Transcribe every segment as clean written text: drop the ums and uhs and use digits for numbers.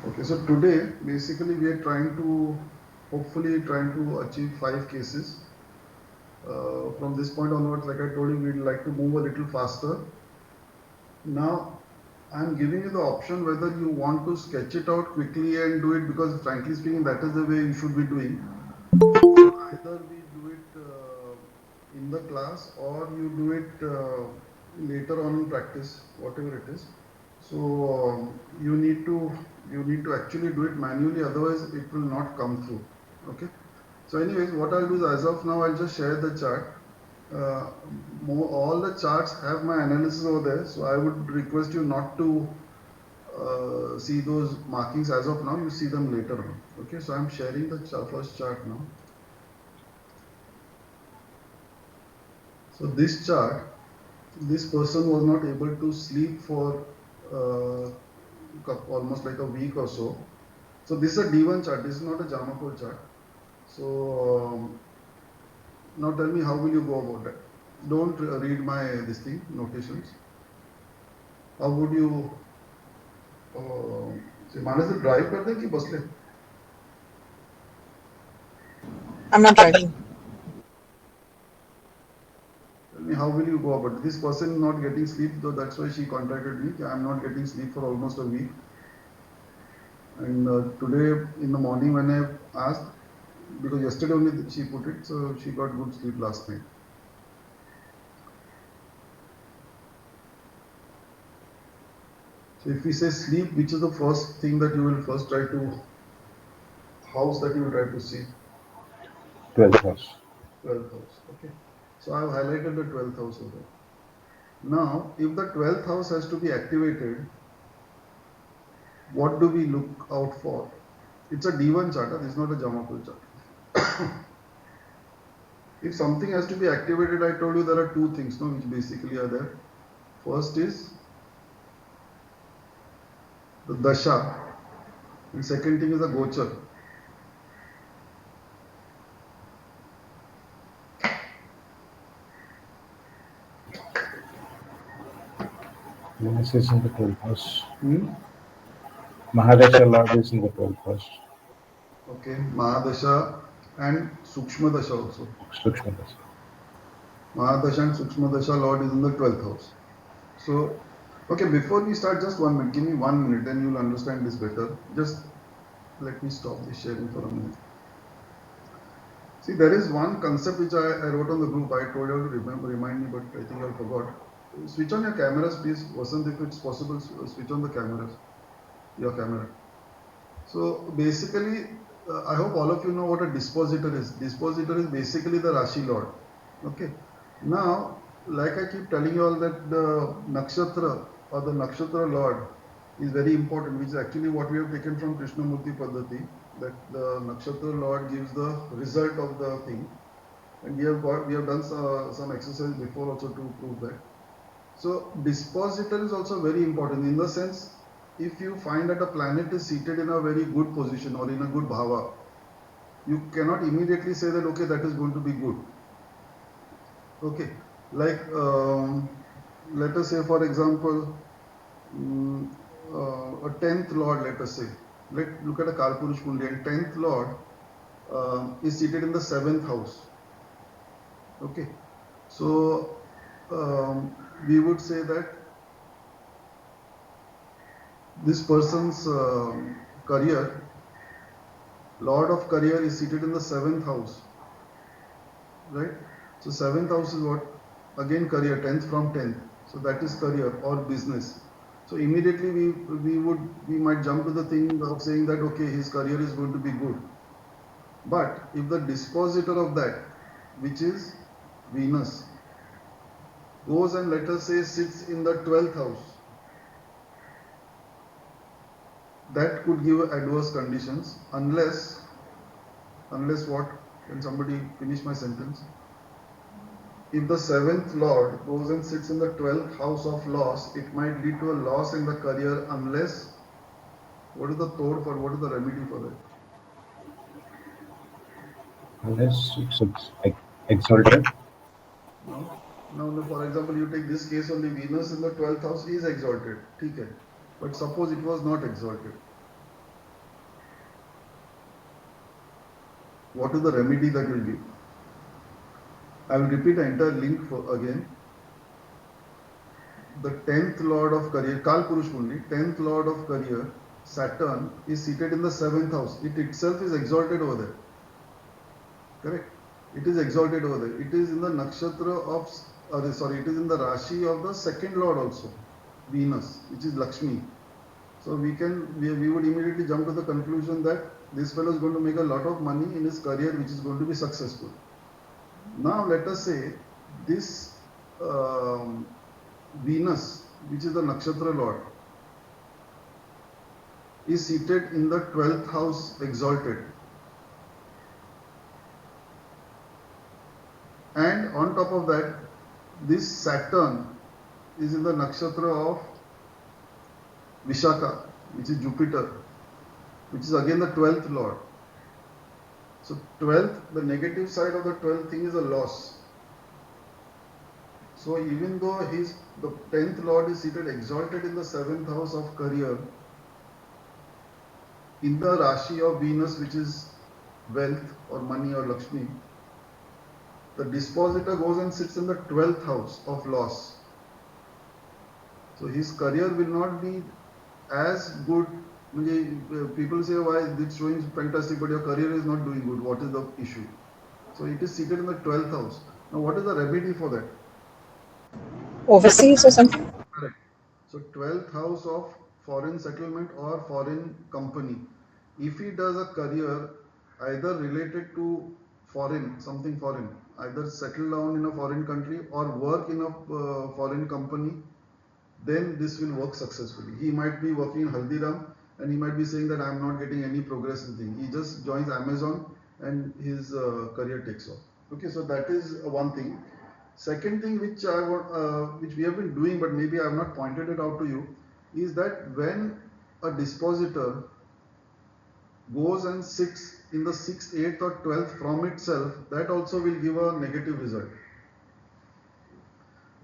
Okay, so today basically we are hopefully trying to achieve 5 cases. From this point onwards, like I told you, we'd like to move a little faster. Now, I'm giving you the option whether you want to sketch it out quickly and do it, because frankly speaking, that is the way you should be doing. So either we do it in the class or you do it later on in practice, whatever it is. So you need to actually do it manually, otherwise it will not come through. Okay. So anyways, what I'll do is, as of now, I'll just share the chart. Uh, all the charts have my analysis over there, so I would request you not to see those markings as of now. You see them later on. Okay, so I'm sharing the first chart now. So this chart, this person was not able to sleep for almost like a week or so. So this is a D1 chart. This is not a Jamakol chart. So now tell me, how will you go about that? Don't read my this thing notations. How would you? माने से drive करते कि बसले? I'm not driving. Tell me, how will you go about it? This person not getting sleep, so that's why she contacted me. I'm not getting sleep for almost a week. And today in the morning when I asked, because yesterday only she put it, so she got good sleep last night. So if we say sleep, which is the first thing that you will first try to, house that you will try to see? 12th house. 12th house. Okay. So I have highlighted the 12th house over there. Now, if the 12th house has to be activated, what do we look out for? It's a D1 chart, this is not a Jamakul chart. If something has to be activated, I told you there are two things, no, which basically are there. First is the Dasha, and second thing is the Gochar. Venus is in the 12th house. Hmm? Mahadasha Lord is in the 12th house. Okay, Mahadasha and Sukshma Dasha also. Sukshma Dasha. Mahadasha and Sukshma Dasha Lord is in the 12th house. So, okay, before we start, just 1 minute. Give me 1 minute, then you'll understand this better. Just let me stop this sharing for a minute. See, there is one concept which I wrote on the group. I told you to remind me, but I think I forgot. Switch on your cameras, please. Vasant, if it's possible, switch on the cameras, your camera. So basically, I hope all of you know what a dispositor is. Dispositor is basically the Rashi Lord. Okay. Now, like I keep telling you all, that the Nakshatra or the Nakshatra Lord is very important, which is actually what we have taken from Krishnamurti Paddhati, that the Nakshatra Lord gives the result of the thing. And we have done some exercise before also to prove that. So dispositor is also very important, in the sense, if you find that a planet is seated in a very good position or in a good bhava, you cannot immediately say that, okay, that is going to be good. Okay, like let us say, for example, a 10th lord, let us say, look at a Kalpurush Kundi, and 10th lord is seated in the 7th house. Okay, so we would say that this person's career, Lord of career, is seated in the 7th house, right? So 7th house is what? Again career, 10th from 10th. So that is career or business. So immediately we might jump to the thing of saying that, okay, his career is going to be good. But if the dispositor of that, which is Venus, goes and, let us say, sits in the 12th house, that could give adverse conditions, unless what? Can somebody finish my sentence? If the 7th lord goes and sits in the 12th house of loss, it might lead to a loss in the career, unless, what is the thought for, what is the remedy for that? Unless it's exalted. No, for example, you take this case only, Venus in the 12th house is exalted, okay. But suppose it was not exalted. what is the remedy that will give? I will repeat the entire link again. The 10th lord of career, Kal Purush Kundi, 10th lord of career, Saturn, is seated in the 7th house. It itself is exalted over there. Correct? It is exalted over there. It is in the nakshatra of, it is in the Rashi of the second lord also, Venus, which is Lakshmi. So we would immediately jump to the conclusion that this fellow is going to make a lot of money in his career, which is going to be successful. Now let us say this Venus, which is the nakshatra lord, is seated in the 12th house exalted. And on top of that, this Saturn is in the nakshatra of Vishaka, which is Jupiter, which is again the 12th lord. So 12th, the negative side of the 12th thing is a loss. So even though the 10th lord is seated exalted in the 7th house of career, in the Rashi of Venus, which is wealth or money or Lakshmi, the dispositor goes and sits in the 12th house of loss. So his career will not be as good. People say, why it's showing fantastic, but your career is not doing good. What is the issue? So it is seated in the 12th house. Now what is the remedy for that? Overseas or something? Correct. So 12th house of foreign settlement or foreign company. If he does a career either related to foreign, something foreign, either settle down in a foreign country or work in a foreign company, then this will work successfully. He might be working in Haldiram and he might be saying that I am not getting any progress in thing. He just joins Amazon and his career takes off. Okay, so that is one thing. Second thing which which we have been doing, but maybe I have not pointed it out to you, is that when a dispositor goes and sits in the 6th, 8th or 12th from itself, that also will give a negative result.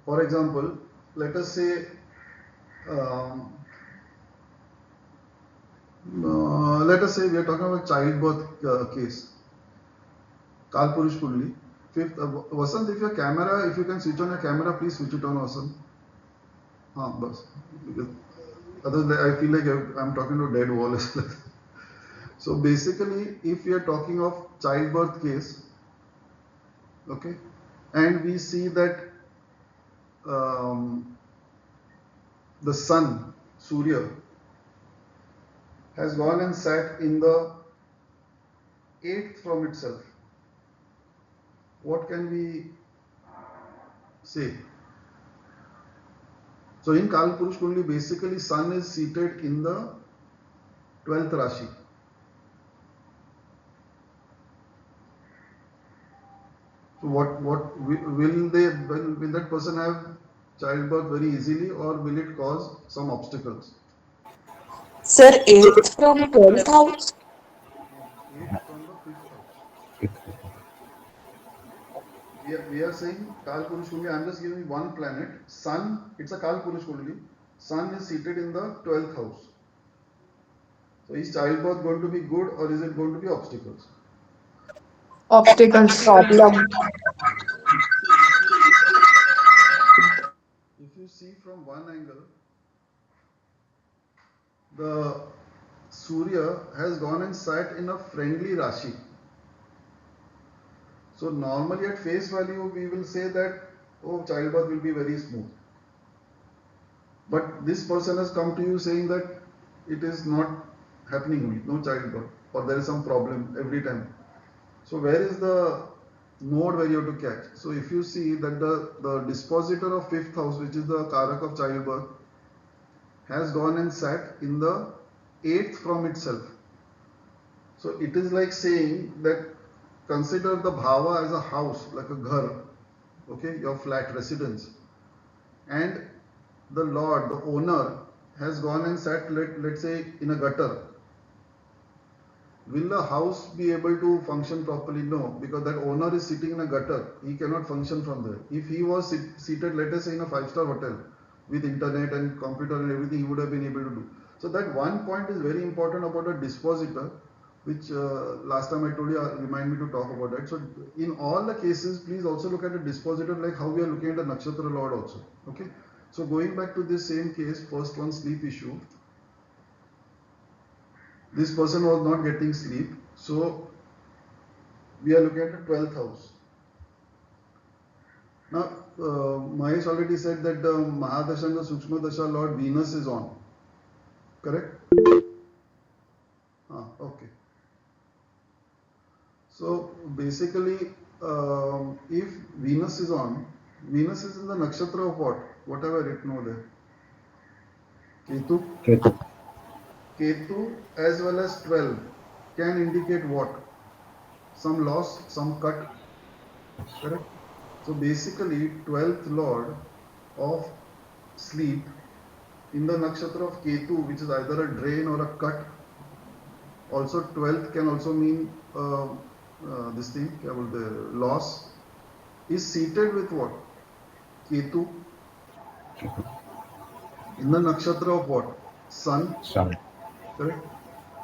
For example, let us say let us say we are talking about childbirth case. Kal Purush Kundli. Fifth, Vasant, if you can switch on your camera, please switch it on, Vasant. Bas. Because otherwise I feel like I'm talking to a dead wall. So basically, if we are talking of childbirth case, okay, and we see that the sun, Surya, has gone and sat in the 8th from itself. What can we say? So in Kal Purush Kundli, basically sun is seated in the 12th Rashi. So what will that person have childbirth very easily, or will it cause some obstacles? Sir, 8th from 12th house? 8th from the 5th house. Fifth. We are saying Kal Purush Kundli. I'm just giving one planet. Sun, it's a Kal Purush Kundli. Sun is seated in the 12th house. So is childbirth going to be good, or is it going to be obstacles? Obstacles. Problem. If you see from one angle, the Surya has gone and sat in a friendly Rashi. So normally at face value we will say that, oh, childbirth will be very smooth. But this person has come to you saying that it is not happening, no childbirth, or there is some problem every time. So where is the mode where you have to catch? So if you see that the dispositor of 5th house, which is the Karak of childbirth, has gone and sat in the 8th from itself. So it is like saying that consider the bhava as a house, like a ghar, okay, your flat residence, and the lord, the owner, has gone and sat, let's say, in a gutter. Will the house be able to function properly? No, because that owner is sitting in a gutter. He cannot function from there. If he was seated, let us say, in a 5-star hotel with internet and computer and everything, he would have been able to do. So that one point is very important about a dispositor which last time I told you, remind me to talk about that. So in all the cases, please also look at the dispositor like how we are looking at the nakshatra lord also. Okay. So going back to this same case, first one sleep issue. This person was not getting sleep. So we are looking at the 12th house. Now, Mahesh already said that the Mahadasha and the Sukshma Dasha Lord Venus is on. Correct? Okay. So basically, if Venus is on, Venus is in the nakshatra of what? What have I written over there? Ketu. Ketu. Ketu as well as 12 can indicate what? Some loss, some cut. Correct? So basically, 12th lord of sleep in the nakshatra of Ketu, which is either a drain or a cut. Also, 12th can also mean this thing, the loss, is seated with what? Ketu. In the nakshatra of what? Sun. Sun. Correct?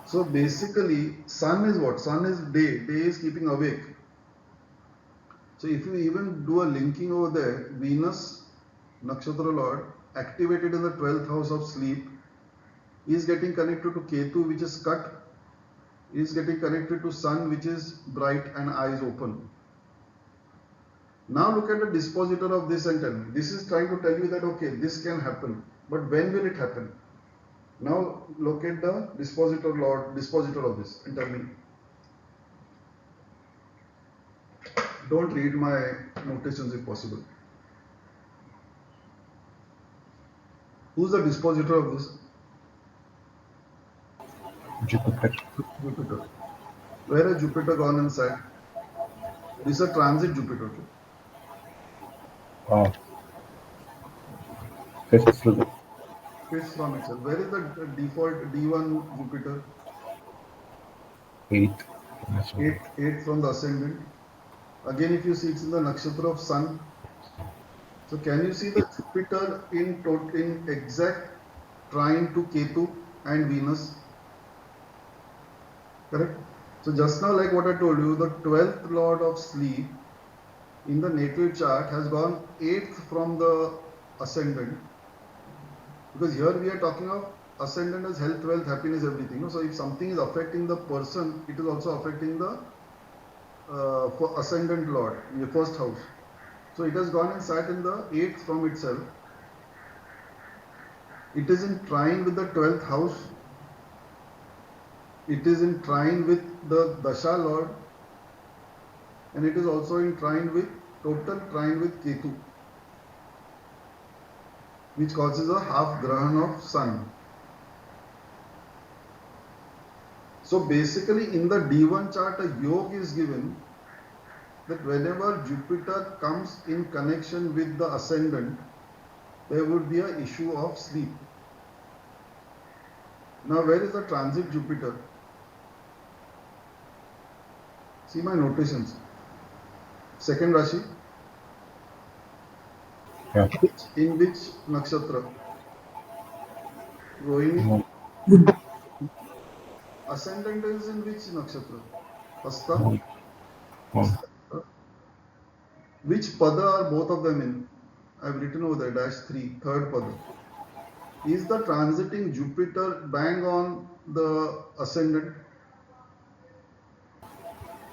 So basically, sun is what? Sun is day. Day is keeping awake. So if you even do a linking over there, Venus, nakshatra lord, activated in the 12th house of sleep, is getting connected to Ketu, which is cut, is getting connected to sun, which is bright and eyes open. Now look at the dispositor of this and tell me. This is trying to tell you that okay, this can happen, but when will it happen? Now look at the dispositor of this and tell me. Don't read my notations if possible. Who's the dispositor of this? Jupiter. Jupiter. Where has Jupiter gone inside? This is a transit Jupiter. Fifth floor. Fifth from itself. Where is the default D1 Jupiter? Eighth. Eighth from the ascendant. Again, if you see, it's in the nakshatra of Sun. So can you see the Jupiter in exact trine to Ketu and Venus? Correct? So just now, like what I told you, the 12th lord of sleep in the natal chart has gone 8th from the ascendant. Because here we are talking of ascendant as health, wealth, happiness, everything. So if something is affecting the person, it is also affecting the ascendant lord in the first house. So it has gone and sat in the 8th from itself. It is in trine with the 12th house. It is in trine with the Dasha Lord. And it is also in trine with, total trine with Ketu, which causes a half grahan of Sun. So basically in the D1 chart, a yoga is given that whenever Jupiter comes in connection with the ascendant, there would be an issue of sleep. Now where is the transit Jupiter? See my notations. Second Rashi. Yeah. In which nakshatra? Rohini. No. Ascendant is in which nakshatra? Hasta. No. Which pada are both of them in? I've written over there, -3, third pada. Is the transiting Jupiter bang on the ascendant?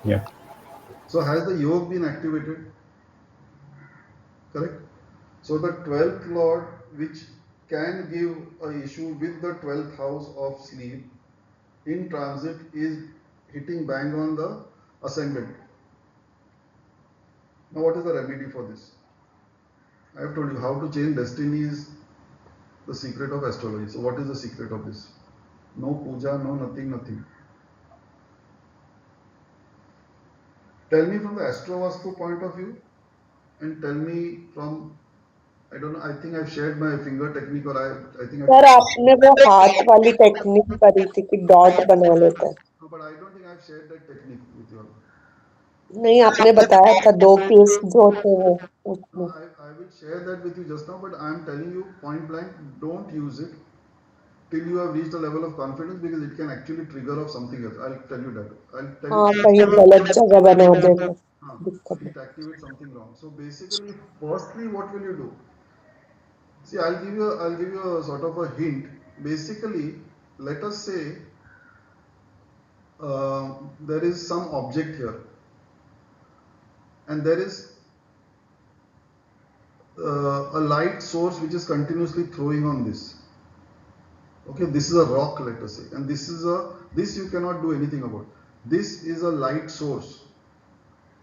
Yeah. So has the yoga been activated? Correct? So the 12th lord, which can give an issue with the 12th house of sleep in transit, is hitting bang on the ascendant. Now what is the remedy for this? I have told you how to change destiny is the secret of astrology. So what is the secret of this? No puja, no nothing. Tell me from the Astrovastu point of view and tell me from, I don't know, I think I've shared my finger technique or I think sir आपने वो हाथ वाली technique करी थी कि dot बना लेते हैं No, but I don't think I've shared that technique with you all. नहीं आपने बताया था 2 केस जो थे वो No, उसमें I will share that with you just now, but I'm telling you point blank, don't use it. till you have reached a level of confidence, because it can actually trigger off something else. I'll tell you that. I'll tell you हाँ three कहीं steps. गलत जगह बना दे तो दिक्कत है It activates something wrong. So basically, firstly, what will you do? See, I'll give you a sort of a hint. Basically, let us say there is some object here, and there is a light source which is continuously throwing on this. Okay, this is a rock, let us say, and this you cannot do anything about. This is a light source,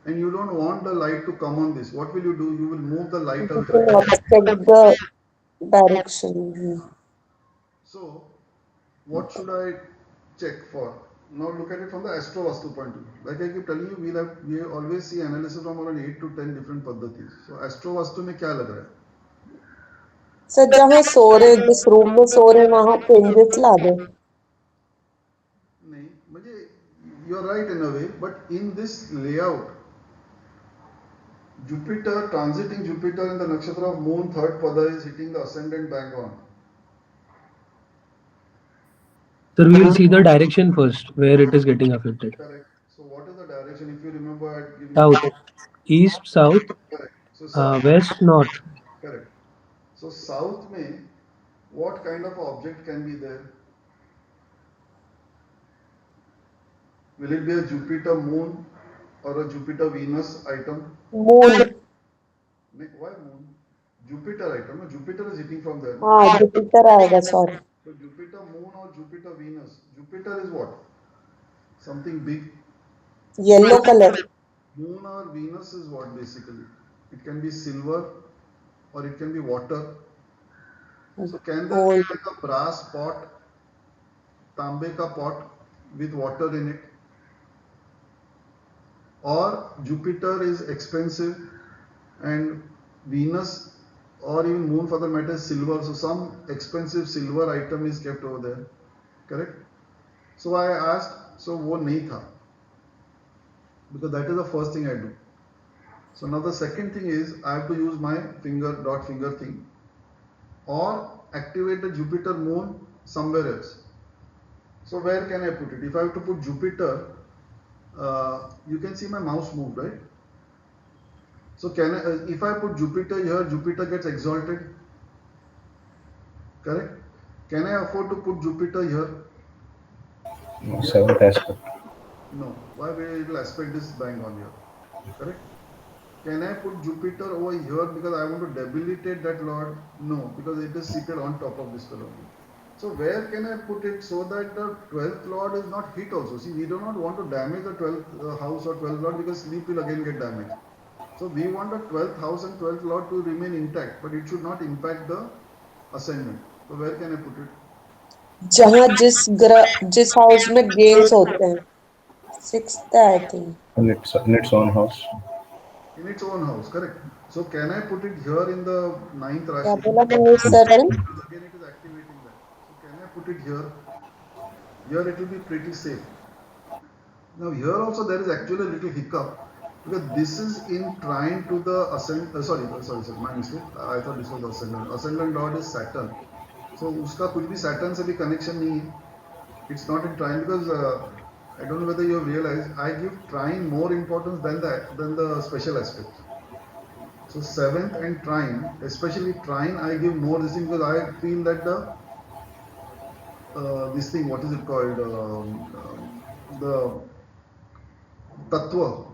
and you don't want the light to come on this. What will you do? You will move the light you away from can it. obstruct the direction. So, what should I check for? Now look at it from the Astro Vastu point of view. Like I keep telling you, we always see analysis from around 8 to 10 different पद्धतिस. So Astro Vastu में क्या लग रहा है? Sir जहाँ सो रहे जिस room में सो रहे वहां चेंजेस ला दे नहीं, मुझे you are right in a way, but in this layout, Jupiter transiting Jupiter in the nakshatra of Moon, third pada is hitting the ascendant bang on. So we will see the direction first, where it is getting affected. Correct. So what is the direction? If you remember, I had given South, you. east, south, Correct. So south. west, north. Correct. So south में what kind of object can be there? Will it be a Jupiter Moon or a Jupiter Venus item? Moon Why Moon? Jupiter item. No? Jupiter is hitting from there. No? हाँ Jupiter आएगा sorry So Jupiter Moon or Jupiter Venus. Jupiter is what? Something big. Yellow colour Moon or Venus is what basically? It can be silver or it can be water. So can there be gold like a brass pot, tambe ka pot with water in it? Or Jupiter is expensive and Venus or even Moon for the matter is silver, so some expensive silver item is kept over there, correct? So I asked, so वो नहीं था, because that is the first thing I do. So now the second thing is I have to use my dot finger thing, or activate the Jupiter Moon somewhere else. So where can I put it? If I have to put Jupiter, you can see my mouse move, right? So can I, if I put Jupiter here, Jupiter gets exalted, correct? Can I afford to put Jupiter here? No, seventh aspect. No. Why will aspect this bang on here? Correct? Can I put Jupiter over here because I want to debilitate that lord? No, because it is seated on top of this fellow. So where can I put it so that the 12th lord is not hit also? See, we do not want to damage the 12th house or 12th lord, because sleep will again get damaged. So we want the 12th house and 12th lord to remain intact, but it should not impact the ascendant. So where can I put it? जहाँ जिस house में games होते हैं sixth I think In its own house. In its own house, correct. So can I put it here in the 9th क्या Rashi? बोला Mahesh sir ने Because again it is activating that. So can I put it here? Here it will be pretty safe. Now here also there is actually a little hiccup, because this is in trine to the ascendant. Sorry, my mistake. I thought this was the ascendant. Ascendant lord is Saturn. So उसका कुछ भी Saturn से भी connection नहीं है. It's not in trine, because I don't know whether you have realized, I give trine more importance than the special aspect. So 7th and trine, especially trine, I give more this thing, because I feel that the this thing, what is it called? The tattva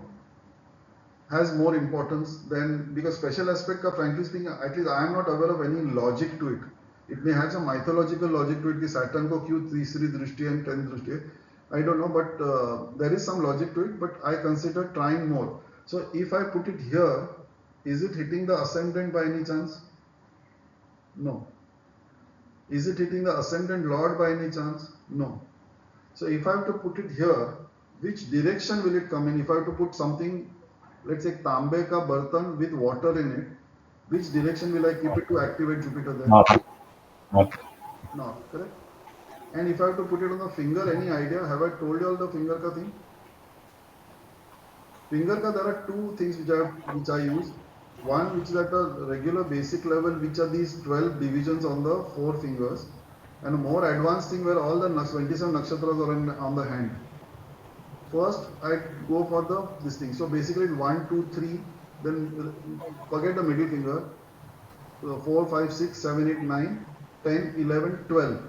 has more importance than, because special aspect का frankly speaking, at least I am not aware of any logic to it. It may have some mythological logic to it कि Saturn को क्यों तीसरी दृष्टि and 10th दृष्टि है. I don't know, but there is some logic to it, but I consider trine more. So if I put it here, is it hitting the ascendant by any chance? No. Is it hitting the ascendant lord by any chance? No. So if I have to put it here, which direction will it come in? If I have to put something, let's say tambe ka bartan with water in it, which direction will I keep it to activate Jupiter there? North. North. North, correct? And if I have to put it on the finger, any idea? Have I told you all the finger ka thing? Finger ka, there are two things which I use. One which is at a regular basic level, which are these 12 divisions on the 4 fingers. and a more advanced thing where all the 27 nakshatras are on the hand. First, I go for this thing. So basically, 1, 2, 3. Then forget the middle finger. 4, 5, 6, 7, 8, 9, 10, 11, 12.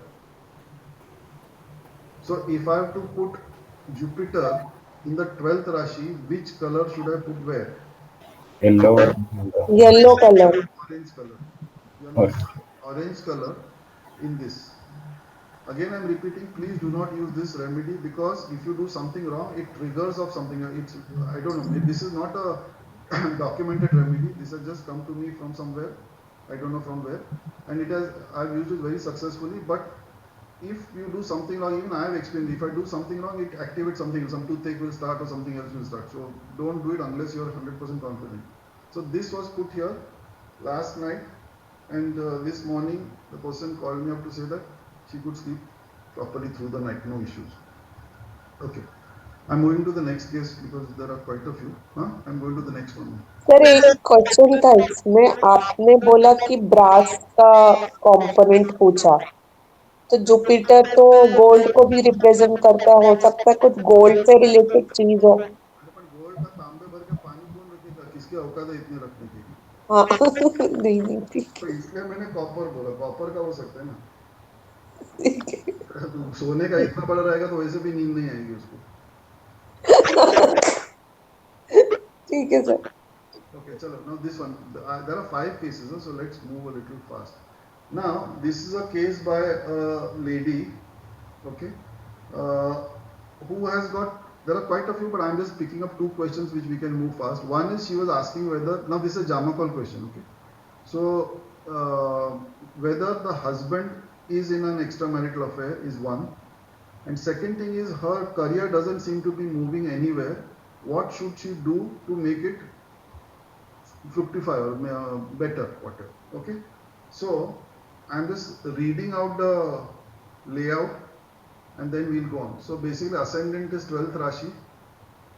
So if I have to put Jupiter in the 12th Rashi, which color should I put where? Yellow. Yellow color. Orange color. You Okay. understand? Orange color in this. Again, I'm repeating, please do not use this remedy, because if you do something wrong, it triggers of something. It's, I don't know, this is not a documented remedy. This has just come to me from somewhere. I don't know from where. And I've used it very successfully. But if you do something wrong, even I have explained, if I do something wrong, it activates something. Some toothache will start or something else will start. So don't do it unless you're 100% confident. So this was put here last night. And this morning, the person called me up to say that she could sleep properly through the night, no issues. Okay, I'm moving to the next case because there are quite a few. I'm going to the next one. Sir एक question था इसमें, आपने बोला कि brass का component पूछा, तो Jupiter तो गोल्ड को भी रिप्रेजेंट करता है, हो सकता है कुछ गोल्ड से रिलेटेड चीज हो। अरे पर गोल्ड का तांबे भर के पानी कौन रखेगा, किसके औकात है इतने रखने की? हाँ नहीं नहीं ठीक तो इसलिए मैंने कॉपर बोला, कॉपर का हो सकता है ना। ठीक है तो सोने का इतना बड़ा रहेगा तो वैसे भी नींद नहीं आएगी उसको। ठीक है sir. Okay, chalo. Now this one, there are 5 cases, so let's move a little fast. Now this is a case by a lady, okay, who has got. There are quite a few, but I'm just picking up 2 questions which we can move fast. One is she was asking whether, now this is a Jamakal question, okay. So whether the husband is in an extramarital affair is one, and second thing is her career doesn't seem to be moving anywhere. What should she do to make it fructify or better, whatever? Okay, so I'm just reading out the layout and then we'll go on. So basically, ascendant is 12th Rashi,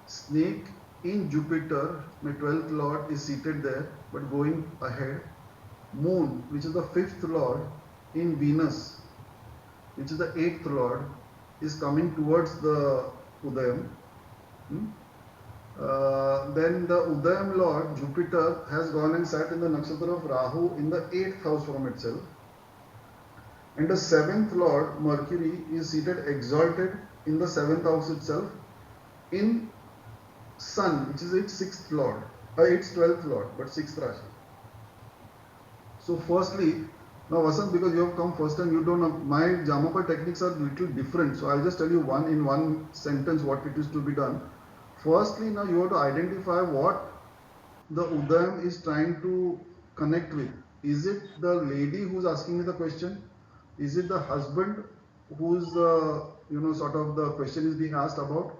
snake in Jupiter, my 12th lord is seated there, but going ahead. Moon, which is the 5th lord, in Venus, which is the 8th lord, is coming towards the Udayam. Then the Udayam lord, Jupiter, has gone and sat in the nakshatra of Rahu in the 8th house from itself. And the 7th lord, Mercury, is seated exalted in the 7th house itself in Sun, which is its 6th lord, its 12th lord, but 6th Rashi. So firstly, now Vasant, because you have come first and you don't know, my Jamakal techniques are little different. So I'll just tell you in one sentence what it is to be done. Firstly, now you have to identify what the Udayam is trying to connect with. Is it the lady who's asking me the question? Is it the husband who's sort of the question is being asked about?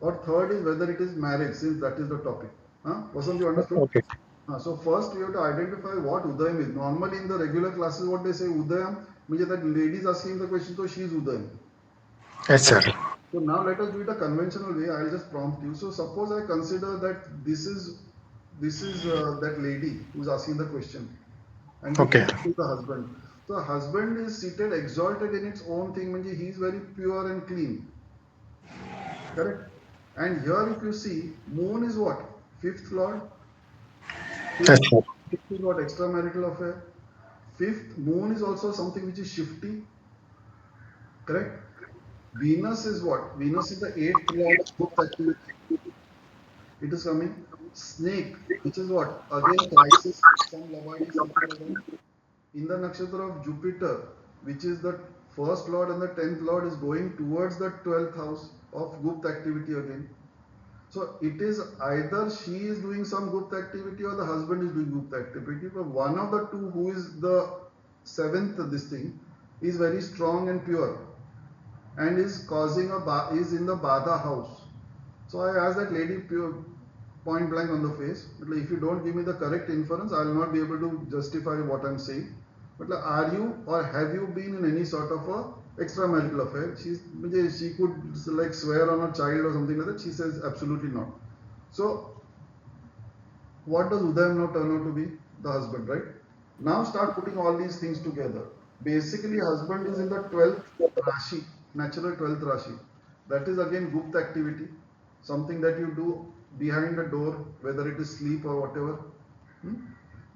Or third is whether it is marriage, since that is the topic. Vasant, you understood? Okay. So first we have to identify what Udayam is. Normally in the regular classes what they say Udayam, means that lady is asking the question, so she is Udayam. Yes, sir. So now let us do it a conventional way. I'll just prompt you. So suppose I consider that this is that lady who's asking the question, and we Okay. think it is the husband. So the husband is seated exalted in its own thing, means he is very pure and clean. Correct? And here if you see, moon is what? 5th lord. Yes, sir. Fifth is what? Extramarital affair. 5th, moon is also something which is shifty. Correct? Venus is what? Venus is the 8th lord of activity. It is coming. Snake, which is what? Again, crisis, some labadi, something like that. In the nakshatra of Jupiter, which is the 1st lord and the 10th lord, is going towards the 12th house of Gupta activity again. So it is either she is doing some Gupta activity or the husband is doing Gupta activity. But one of the two, who is the 7th, this thing, is very strong and pure and is causing is in the Bada house. So I asked that lady point blank on the face, but if you don't give me the correct inference, I will not be able to justify what I am saying. But are you or have you been in any sort of a extramarital affair? She could like swear on a child or something like that. She says absolutely not. So what does Udayam now turn out to be? The husband, right? Now start putting all these things together. Basically, husband is in the 12th Rashi, natural 12th Rashi. That is again Gupta activity, something that you do behind the door, whether it is sleep or whatever. Hmm?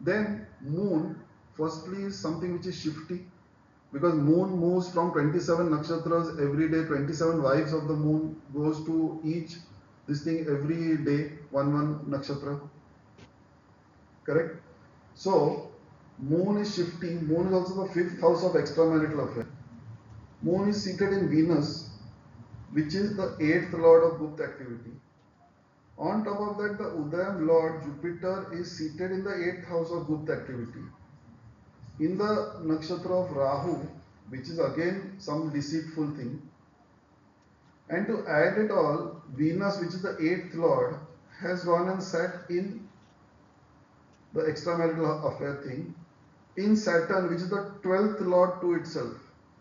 Then moon, firstly, is something which is shifty, because moon moves from 27 nakshatras every day. 27 wives of the moon goes to each this thing every day, one nakshatra. Correct? So moon is shifty. Moon is also the fifth house of extramarital affair. Moon is seated in Venus, which is the eighth lord of Gupta activity. On top of that, the Udayam lord Jupiter is seated in the eighth house of Gupta activity. In the nakshatra of Rahu, which is again some deceitful thing. And to add it all, Venus, which is the eighth lord, has gone and sat in the extramarital affair thing in Saturn, which is the 12th lord to itself.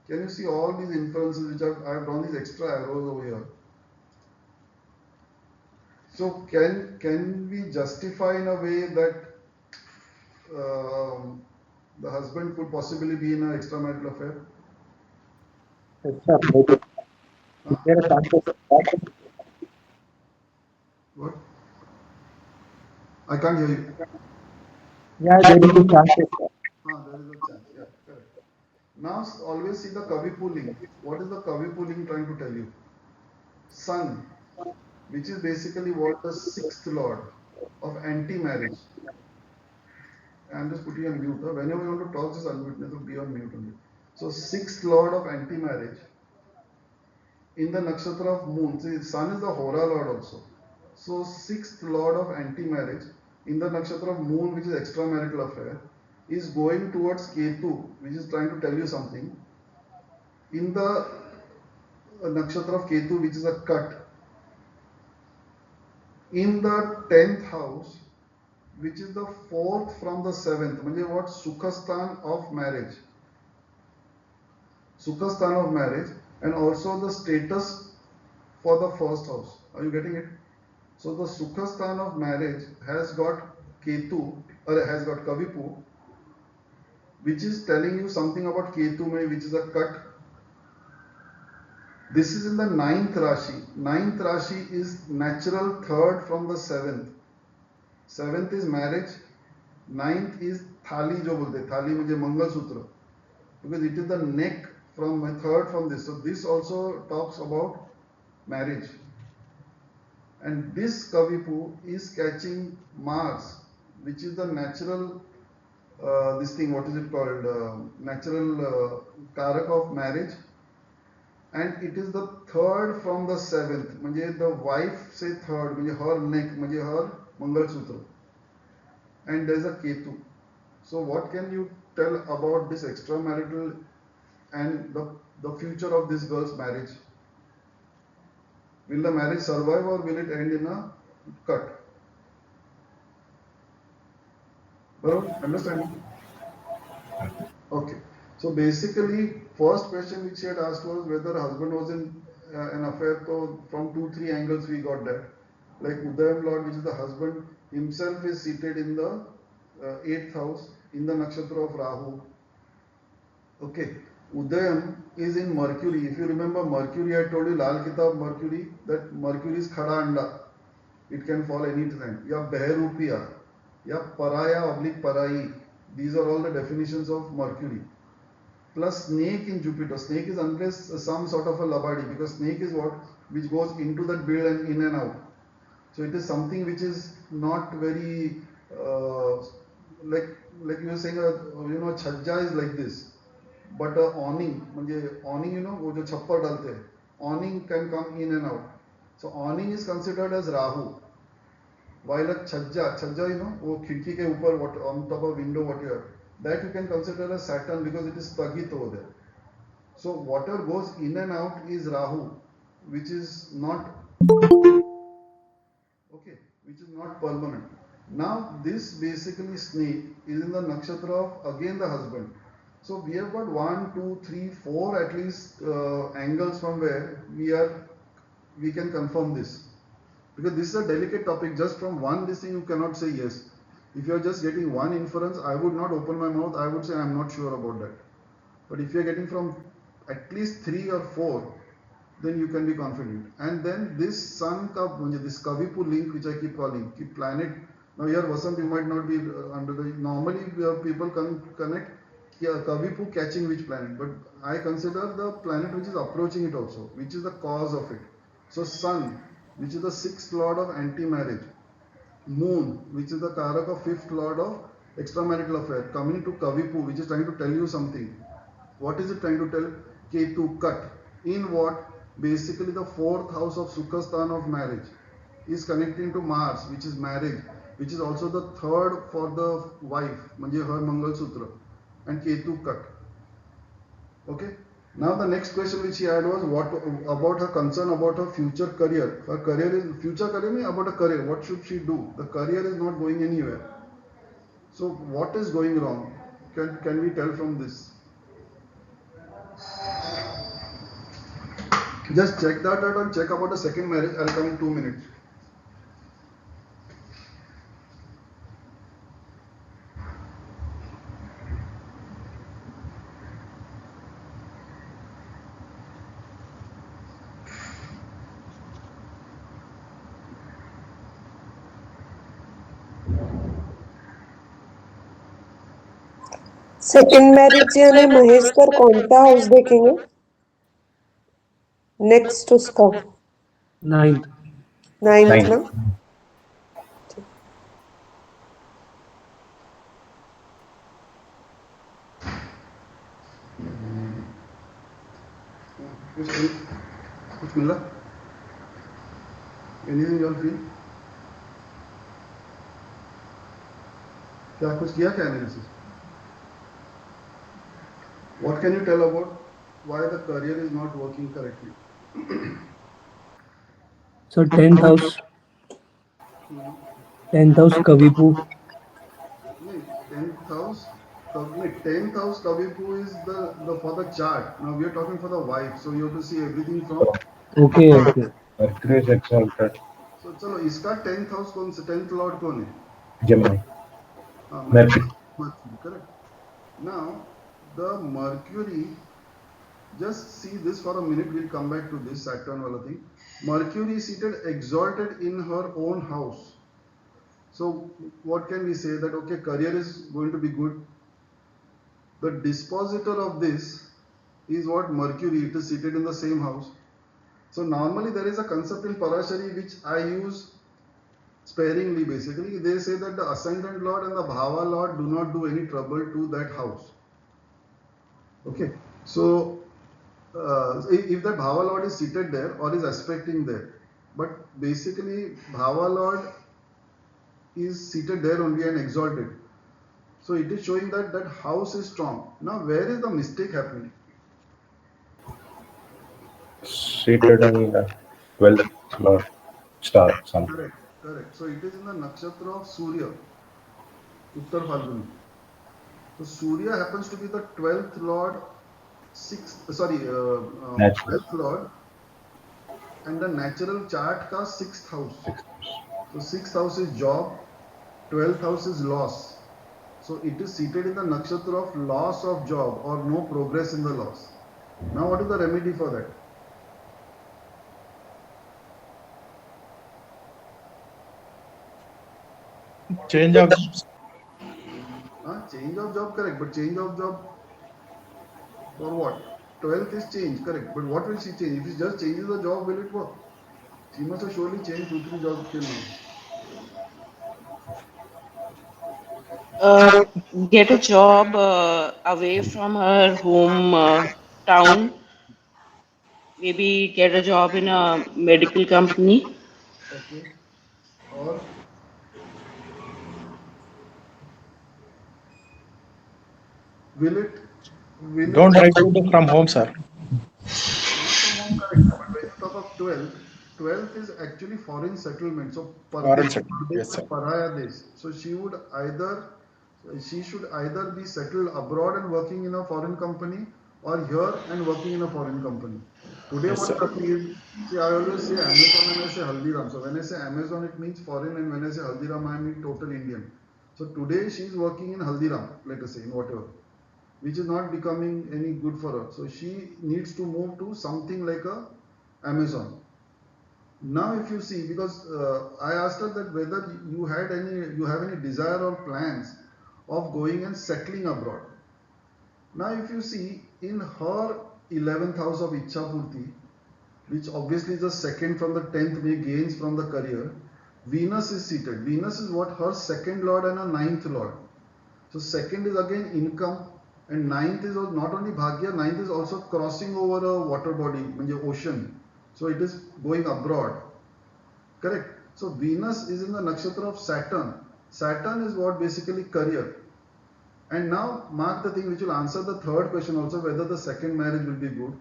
Can you see all these inferences which I have drawn these extra arrows over here? So can we justify in a way that the husband could possibly be in an extramarital affair? Yes, sir. Huh? There are chances. What? I can't hear you. Yeah, there is a chances. There is a chance. Yeah, correct. Now always see the Kavi pooling. What is the Kavi pooling trying to tell you? Sun, which is basically what the sixth lord of anti-marriage. I'm just putting on mute. Whenever you want to talk, just unmute me. So be on mute only. So sixth lord of anti-marriage in the nakshatra of moon. See, sun is the Hora lord also. So sixth lord of anti-marriage in the nakshatra of moon, which is extramarital affair, is going towards Ketu, which is trying to tell you something. In the nakshatra of Ketu, which is a cut, in the 10th house, which is the fourth from the seventh, म्हणजे what? Sukhasthan of marriage. Sukhasthan of marriage, and also the status for the first house. Are you getting it? So the Sukhasthan of marriage has got Ketu, or has got Kavipu, which is telling you something about Ketu, which is a cut. This is in the 9th Rashi. 9th Rashi is natural third from the 7th. 7th is marriage. 9th is Thali, jo bolte. Thali means Mangal Sutra. Because it is the neck from my third from this. So this also talks about marriage. And this Kavipu is catching Mars, which is the natural, this thing, what is it called? Natural Karak of marriage. And it is the third from the seventh. म्हणजे the wife say third, म्हणजे her neck, म्हणजे her Mangal Sutra. And there is a Ketu. So what can you tell about this extramarital and the future of this girl's marriage? Will the marriage survive or will it end in a cut? Well, understand? Okay. So basically, first question which she had asked was whether husband was in an affair. So from 2-3 angles we got that. Like Udayam Lord, which is the husband himself, is seated in the 8th house in the nakshatra of Rahu. Okay. Udayam is in Mercury. If you remember Mercury, I told you Lal Kitab Mercury, that Mercury is Khada Anda. It can fall any time. Ya Beharupiya, ya Paraya oblique Parai. These are all the definitions of Mercury. Plus snake in Jupiter. Snake is unless some sort of a labadi, because snake is what which goes into that build and in and out. So it is something which is not very like you were saying, chhajja is like this, but awning, awning, वो जो छप्पर डालते हैं, awning can come in and out. So awning is considered as Rahu, while a chhajja, वो खिड़की के ऊपर, what on top of window, whatever, that you can consider as Saturn because it is stagit over there. So whatever goes in and out is Rahu, which is not okay, which is not permanent. Now this basically snake is in the nakshatra of again the husband. So we have got 1, 2, 3, 4 at least angles from where we can confirm this, because this is a delicate topic. Just from one this thing you cannot say yes. If you are just getting one inference, I would not open my mouth. I would say I am not sure about that. But if you're getting from at least 3 or 4, then you can be confident. And then this sun ka, this Kavipu link, which I keep calling, keep planet. Now here Vasant, you might not be under the, normally people connect Kavipu catching which planet, but I consider the planet which is approaching it also, which is the cause of it. So sun, which is the 6th lord of anti-marriage, moon, which is the karak of 5th lord of extramarital affair, coming to Kavipu, which is trying to tell you something. What is it trying to tell? Ketu cut. In what? Basically the 4th house of Sukhasthan of marriage is connecting to Mars, which is marriage, which is also the 3rd for the wife, manje her Mangal Sutra, and Ketu cut. Okay. Now the next question which he had was what about her concern about her future career. Her career is future career means about a career. What should she do? The career is not going anywhere. So what is going wrong? Can we tell from this? Just check that out and check about the second marriage. I'll come in 2 minutes. Second marriage यानी Mahesh sir कौन सा house देखेंगे next उसका 9th. 9th ना कुछ मिला? Anything you all feel? क्या कुछ किया क्या analysis? What can you tell about why the career is not working correctly? So 10th house. 10th house Kavipu. 10th house. 10th house Kavipu is the for the chart. Now we are talking for the wife, so you have to see everything from. Okay, okay. Mercury is exalted. So चलो इसका 10th house कौन से 10th lord कौन है? Gemini. Mercury. Correct. Now the Mercury. Just see this for a minute. We'll come back to this Saturn wala thing. Mercury is seated exalted in her own house. So what can we say that okay, career is going to be good. The dispositor of this is what Mercury. It is seated in the same house. So normally there is a concept in Parashari which I use sparingly. Basically, they say that the ascendant lord and the Bhava lord do not do any trouble to that house. Okay, so if that Bhava lord is seated there or is aspecting there, but basically Bhava lord is seated there only and exalted. So it is showing that that house is strong. Now where is the mistake happening? Seated in the 12th Lord star, sun. Correct, correct. So it is in the nakshatra of Surya, Uttar Phalguni. So Surya happens to be the 12th lord, 12th lord, and the natural chart ka 6th house. So 6th house is job, 12th house is loss. So it is seated in the nakshatra of loss of job or no progress in the loss. Now what is the remedy for that? Change of jobs. Change of job, correct, but change of job for what? 12th is change, correct, but what will she change? If she just changes the job, will it work? She must have surely changed 2-3 jobs till now. Get a job away from her home town. Maybe get a job in a medical company. Okay. Or will it Don't write it from home, sir. not from home, correct, but when you talk of 12th is actually foreign settlement. So Foreign Pardesh, settlement, Pardesh yes, sir. is Paraya Desh. So she should either be settled abroad and working in a foreign company or here and working in a foreign company. Today Yes, what's sir. happening is, see, I always say Amazon and I say Haldiram. So when I say Amazon, it means foreign, and when I say Haldiram, I mean total Indian. So today she is working in Haldiram, let us say, in whatever. which is not becoming any good for her. So she needs to move to something like a Amazon. Now, if you see, because I asked her that whether you have any desire or plans of going and settling abroad. Now, if you see in her 11th house of Ichhapurti, which obviously is the second from the 10th may gains from the career, Venus is seated. Venus is what? Her second lord and a ninth lord. So second is again income, and ninth is not only Bhagya, ninth is also crossing over a water body, ocean. So it is going abroad. Correct. So Venus is in the nakshatra of Saturn. Saturn is what? Basically career. And now mark the thing which will answer the third question also, whether the second marriage will be good.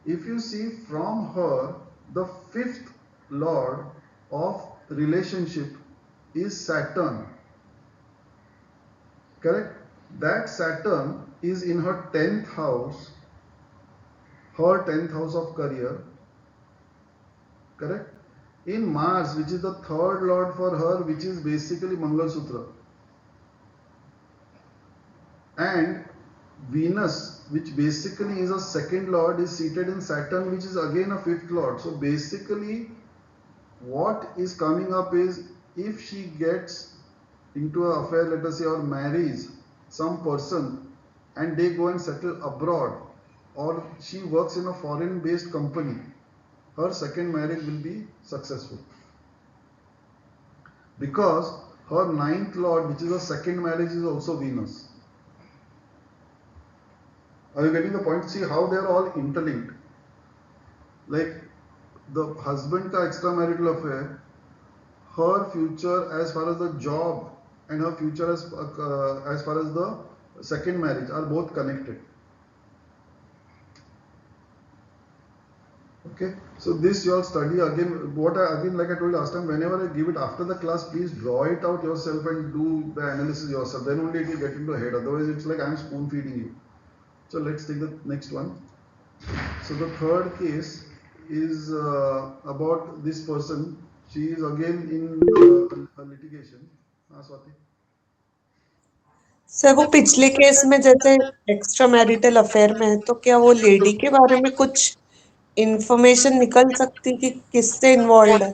If you see from her, the fifth lord of relationship is Saturn. Correct? That Saturn is in her 10th house, her 10th house of career. Correct? In Mars, which is the third lord for her, which is basically Mangal Sutra. And Venus, which basically is a second lord, is seated in Saturn, which is again a fifth lord. So basically, what is coming up is, if she gets into an affair, let us say, or marries some person and they go and settle abroad, or she works in a foreign based company, her second marriage will be successful, because her ninth lord, which is a second marriage, is also Venus. Are you getting the point? See how they are all interlinked. Like the husband ka extramarital affair, her future as far as the job and her future as far as the second marriage are both connected. Okay, so this you all study again. Like I told you last time, whenever I give it after the class, please draw it out yourself and do the analysis yourself. Then only it will get into head. Otherwise, it's like I'm spoon feeding you. So let's take the next one. So the third case is about this person. She is again in a litigation. Swati. Sir वो पिछले case में जैसे extra marital affair में है, तो क्या वो lady के बारे में कुछ इंफॉर्मेशन निकल सकती कि किससे इन्वॉल्व है?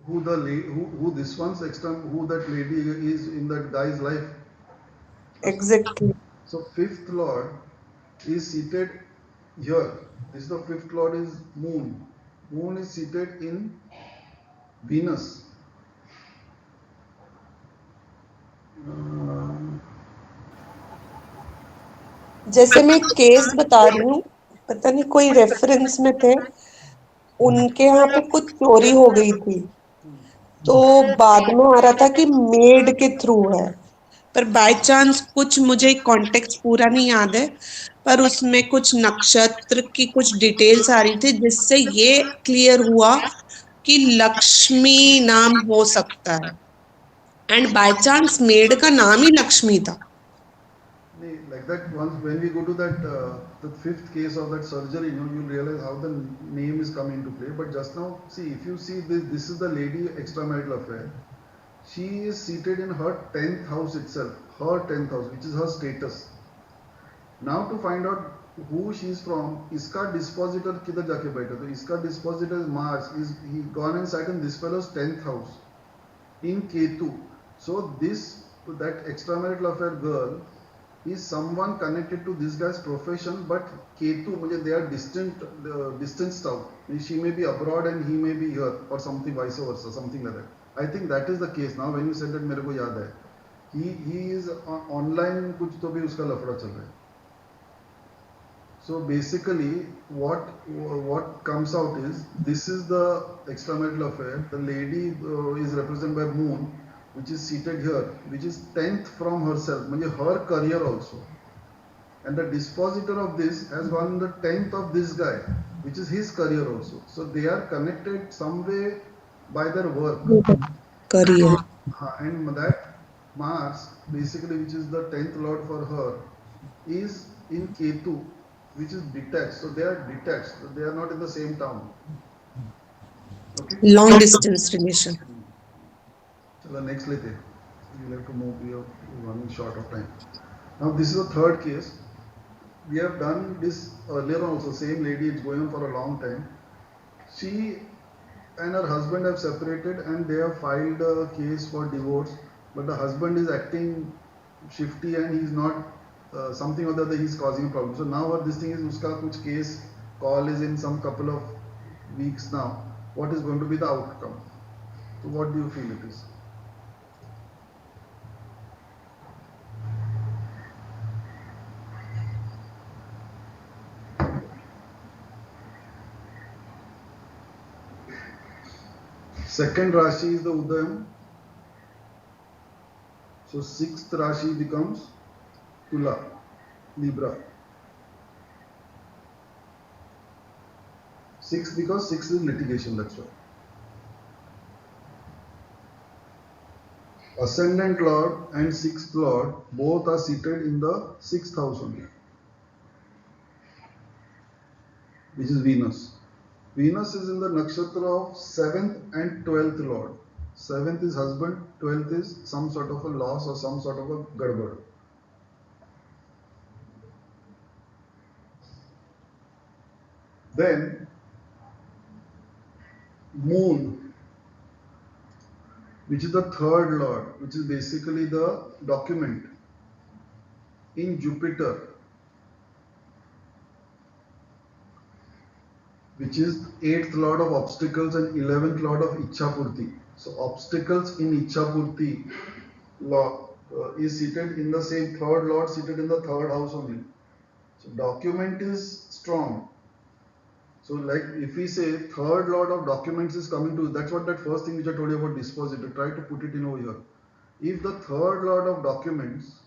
Who this one's extra, who that lady is in that guy's life. Exactly. So fifth lord is seated here. This is the fifth lord is moon. Moon is seated in Venus. जैसे मैं case बता रही हूँ, पता नहीं कोई reference में थे, उनके यहाँ पे कुछ चोरी हो गई थी, तो बाद में आ रहा था कि मेड के थ्रू है, पर बाय चांस कुछ मुझे कॉन्टेक्स्ट पूरा नहीं याद है, पर उसमें कुछ नक्षत्र की कुछ डिटेल्स आ रही थी जिससे ये क्लियर हुआ कि लक्ष्मी नाम हो सकता है, एंड बाय चांस मेड का नाम ही लक्ष्मी था. Like that, once when we go to that the fifth case of that surgery, you'll realize how the name is coming into play. But just now, see, if you see this is the lady extramarital affair. She is seated in her 10th house itself, her 10th house, which is her status. Now to find out who she is from, इसका dispositor किधर जाके बैठा? तो इसका dispositor is Mars. He gone and sat in this fellow's 10th house in Ketu. So that extramarital affair girl is someone connected to this guy's profession, but Ketu, they are distanced out. She may be abroad and he may be here, or something vice versa, something like that. I think that is the case. Now when you said that, मेरे को याद है. He is online, कुछ तो भी उसका लफड़ा चल रहा है. So basically, what comes out is, this is the extramarital affair. The lady is represented by Moon, which is seated here, which is 10th from herself, her career also. And the dispositor of this has gone in the 10th of this guy, which is his career also. So they are connected some way by their work. Career. And that Mars, basically, which is the 10th lord for her, is in Ketu, which is detached. So they are detached. So they are not in the same town. Okay? Long distance relation. So the next lete, we'll have to move. We are running short of time. Now this is the third case. We have done this earlier also. Same lady, it's going on for a long time. She and her husband have separated and they have filed a case for divorce, but the husband is acting shifty and he's not something or the other, he's causing a problem. So now what this thing is, uska kuch case call is in some couple of weeks now. What is going to be the outcome? So what do you feel it is? Second Rashi is the Udayam. So sixth Rashi becomes Tula, Libra. Sixth because sixth is litigation, that's why. Ascendant Lord and sixth Lord both are seated in the sixth house only, which is Venus. Venus is in the nakshatra of 7th and 12th Lord. 7th is husband, 12th is some sort of a loss or some sort of a gadbad. Then Moon, which is the third Lord, which is basically the document, in Jupiter, which is 8th Lord of obstacles and 11th Lord of Ichhapurti. So obstacles in Ichhapurti Lord is seated in the same third Lord, seated in the third house only. So document is strong. So like if we say third Lord of documents is coming to, that's what that first thing which I told you about dispositor, try to put it in over here. If the third Lord of documents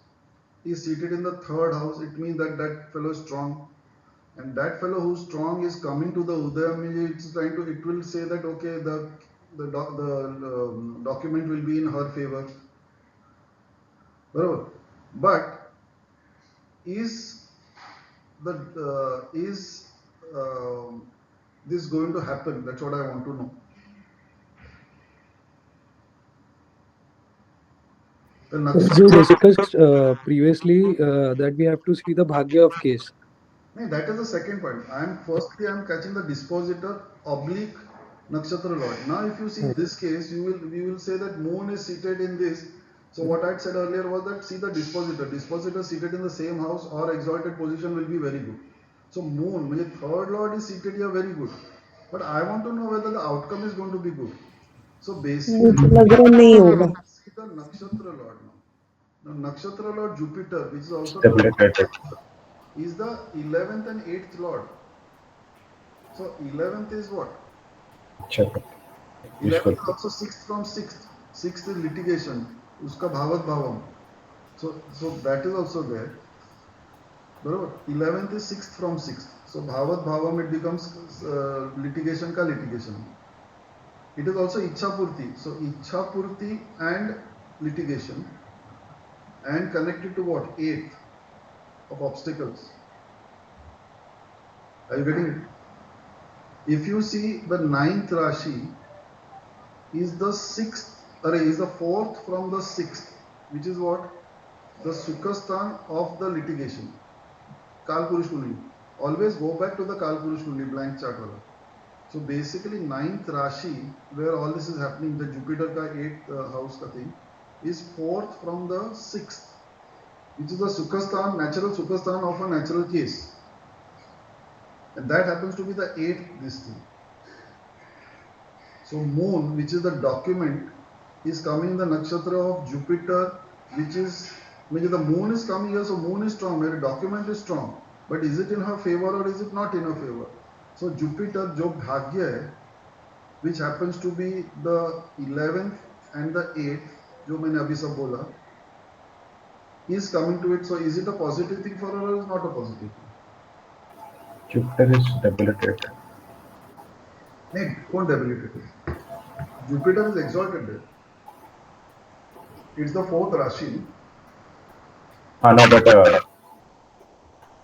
is seated in the third house, it means that that fellow is strong. And that fellow who's strong is coming to the Udayam, it's trying to, it will say that okay, the document will be in her favor. But is this going to happen? That's what I want to know. As you discussed previously, that we have to see the bhagya of case. No, that is the second point. I am catching the dispositor oblique nakshatra lord. Now, if you see this case, we will say that Moon is seated in this. So what I had said earlier was that see the dispositor. Dispositor seated in the same house or exalted position will be very good. So Moon, my third lord is seated here, very good. But I want to know whether the outcome is going to be good. So basically, मुझे लग रहा नहीं होगा. see the nakshatra lord now. Now nakshatra lord Jupiter, which is also Debilitated. is the 11th and 8th lord. So 11th is what? Check. 11th is also 6th from 6th. 6th is litigation. Uska bhavat bhavam. So that is also there. But 11th is 6th from 6th. So bhavat bhavam, it becomes litigation ka litigation. It is also Ichhapurti. So Ichhapurti and litigation and connected to what? 8th of obstacles. Are you getting it? If you see the 9th Rashi is the 6th, is the 4th from the 6th, which is what? The Sukhasthan of the litigation. Kal Purush Kundali. Always go back to the Kal Purush Kundali, blank chart wala. So basically 9th Rashi, where all this is happening, the Jupiter ka 8th house ka thing, is 4th from the 6th, which is the Sukhasthan, natural Sukhasthan of a natural case. And that happens to be the 8th this thing. So Moon, which is the document, is coming in the nakshatra of Jupiter, which is, the Moon is coming here, so Moon is strong, where the document is strong. But is it in her favor or is it not in her favor? So Jupiter, jo bhagya hai, which happens to be the 11th and the 8th, jo maine abhi sab bola, is coming to it. So is it a positive thing for her or is it not a positive thing? Jupiter is debilitated. No, don't debilitate it. Jupiter is exalted there. It's the 4th Rashi. No, but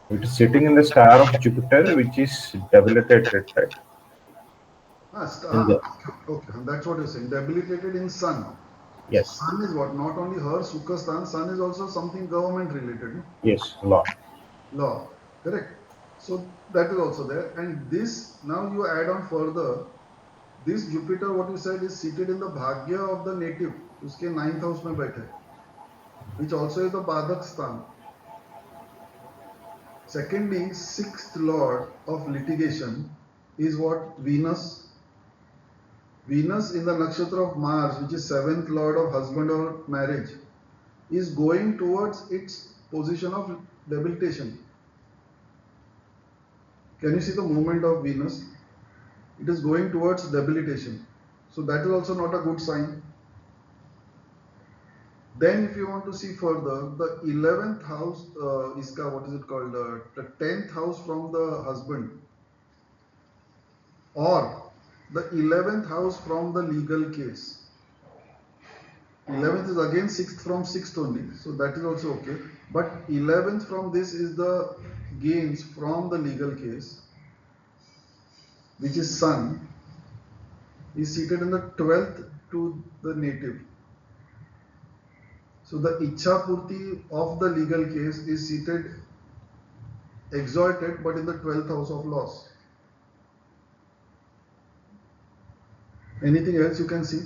it is sitting in the star of Jupiter, which is debilitated, right? Okay, that's what you're saying. Debilitated in Sun. Yes. Sun is what? Not only her Sukhastan, Sun is also something government related. No? Yes. Law. Law, correct? So that is also there. And this, now you add on further, this Jupiter, what you said, is seated in the Bhagya of the native. उसके 9th house में बैठे, which also is the Badak Sthan. Secondly, 6th lord of litigation is what? Venus. Venus in the nakshatra of Mars, which is 7th lord of husband or marriage, is going towards its position of debilitation. Can you see the movement of Venus? It is going towards debilitation. So that is also not a good sign. Then if you want to see further, the 11th house, iska, what is it called? The 10th house from the husband, or the 11th house from the legal case. 11th is again 6th from 6th only, so that is also okay. But 11th from this is the gains from the legal case, which is Sun, is seated in the 12th to the native. So the Ichha Purti of the legal case is seated exalted but in the 12th house of loss. Anything else you can see?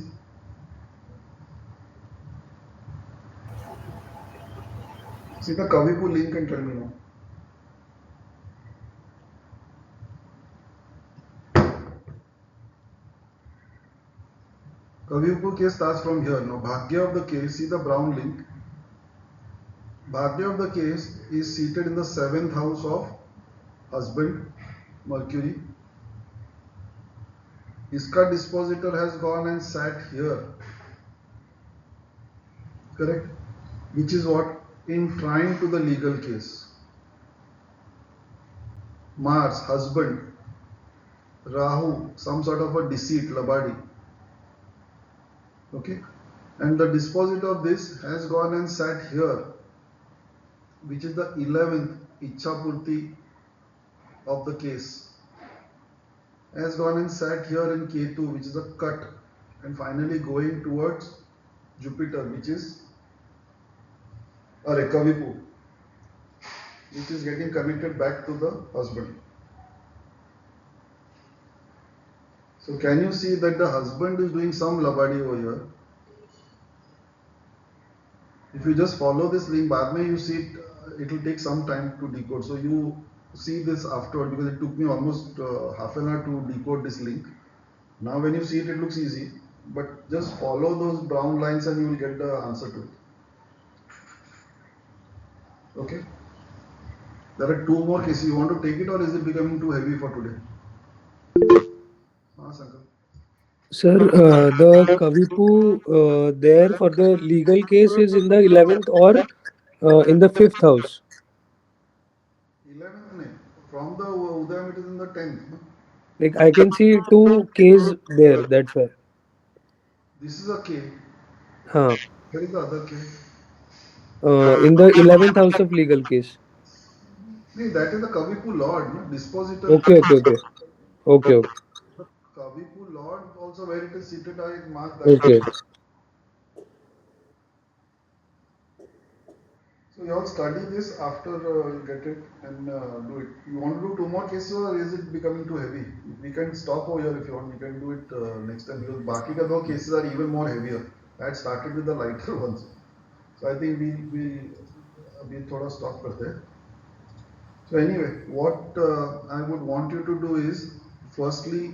See the Kavipu link and tell me now. Kavipu case starts from here. Now Bhagya of the case, see the brown link. Bhagya of the case is seated in the 7th house of husband, Mercury. Iska dispositor has gone and sat here. Correct? Which is what? In trine to the legal case. Mars, husband. Rahu, some sort of a deceit, labadi. Okay? And the dispositor of this has gone and sat here, which is the 11th Ichhapurti of the case. Has gone and sat here in Ketu, which is a cut, and finally going towards Jupiter, which is Kavipu, which is getting connected back to the husband. So can you see that the husband is doing some labadi over here? If you just follow this link, बाद में you see it will take some time to decode. So you see this afterward, because it took me almost half an hour to decode this link. Now when you see it, it looks easy, but just follow those brown lines and you will get the answer to it. Okay? There are two more cases. You want to take it, or is it becoming too heavy for today? Sankar. Sir, the Kavipu there for the legal case is in the 11th or in the 5th house. 11th, nahi. From the Udayam it is in the 10th. No? Like I can see two Ks there. That's why. This is a K. Huh. Where is the other K? In the 11th house of legal case. No, that is the Kavipu Lord, no? Dispositor. Okay. Okay. Kavipu Lord also where it is seated, I mark that. Okay. So you all study this after you get it and do it. You want to do two more cases, or is it becoming too heavy? We can stop over here if you want. We can do it next time, because बाकी का दो cases are even more heavier. I had started with the lighter ones, so I think we अभी थोड़ा stop करते हैं. So anyway, what I would want you to do is, firstly,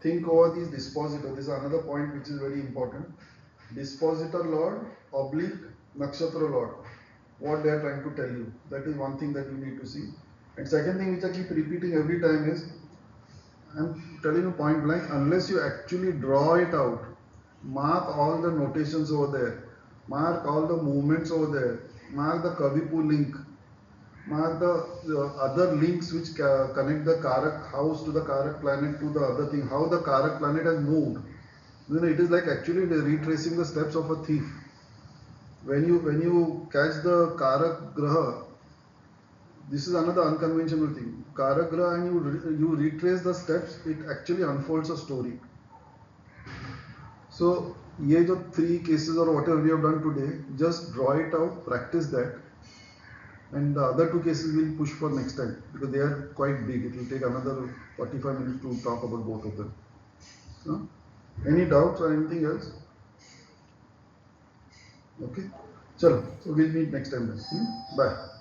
think over these dispositor. This is another point which is very important. Dispositor lord oblique nakshatra lord. What they are trying to tell you. That is one thing that you need to see. And second thing which I keep repeating every time is, I'm telling you point blank, unless you actually draw it out, mark all the notations over there, mark all the movements over there, mark the Kavipu link, mark the other links which connect the Karak house to the Karak planet to the other thing, how the Karak planet has moved. You know, it is like actually retracing the steps of a thief. When you catch the Karak Graha, this is another unconventional thing. Karak Graha, and you retrace the steps, it actually unfolds a story. So ये जो 3 cases or whatever we have done today, just draw it out, practice that, and the other 2 cases we'll push for next time because they are quite big. It will take another 45 minutes to talk about both of them. Huh? Any doubts or anything else? Okay. Chalo. So we'll meet next time then. Bye.